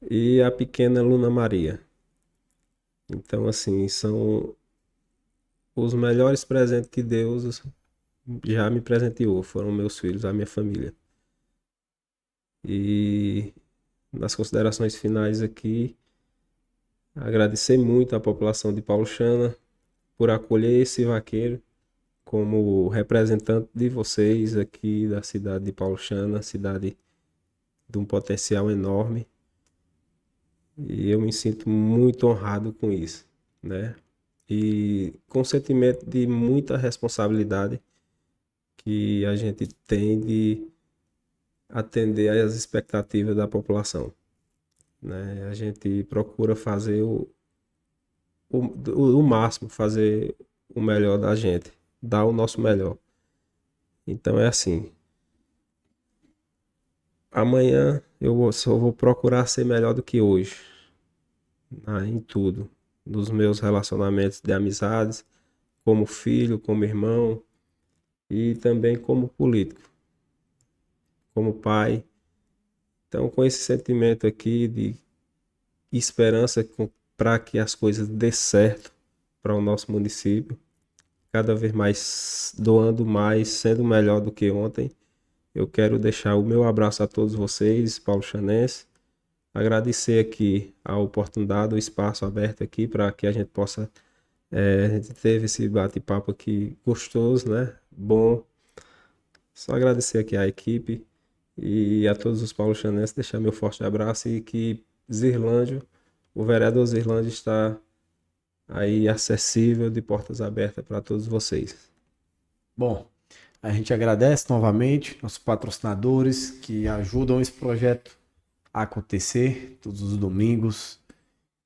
S2: e a pequena Luna Maria. Então, assim, são os melhores presentes que Deus já me presenteou, foram meus filhos, a minha família. E nas considerações finais aqui, agradecer muito à população de Paulo-Chana por acolher esse vaqueiro como representante de vocês aqui da cidade de Paulo-Chana, cidade de um potencial enorme. E eu me sinto muito honrado com isso, né? E com o sentimento de muita responsabilidade que a gente tem de atender às expectativas da população, né? A gente procura fazer o máximo, fazer o melhor da gente, dar o nosso melhor. Então é assim, amanhã só vou procurar ser melhor do que hoje, né, em tudo, nos meus relacionamentos de amizades, como filho, como irmão e também como político, como pai. Então, com esse sentimento aqui de esperança para que as coisas dê certo para o nosso município, cada vez mais doando mais, sendo melhor do que ontem. Eu quero deixar o meu abraço a todos vocês, paulo-chanenses, agradecer aqui a oportunidade, o espaço aberto aqui para que a gente possa. A gente teve esse bate-papo aqui gostoso, né? Bom. Só agradecer aqui à equipe e a todos os paulo-chanenses, deixar meu forte abraço e que Zirlândio, o vereador Zirlândio está aí acessível, de portas abertas para todos vocês.
S1: Bom, a gente agradece novamente nossos patrocinadores que ajudam esse projeto a acontecer todos os domingos.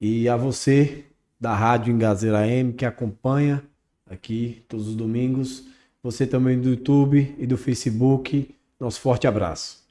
S1: E a você da Rádio Engazeira M que acompanha aqui todos os domingos. Você também do YouTube e do Facebook. Nosso forte abraço.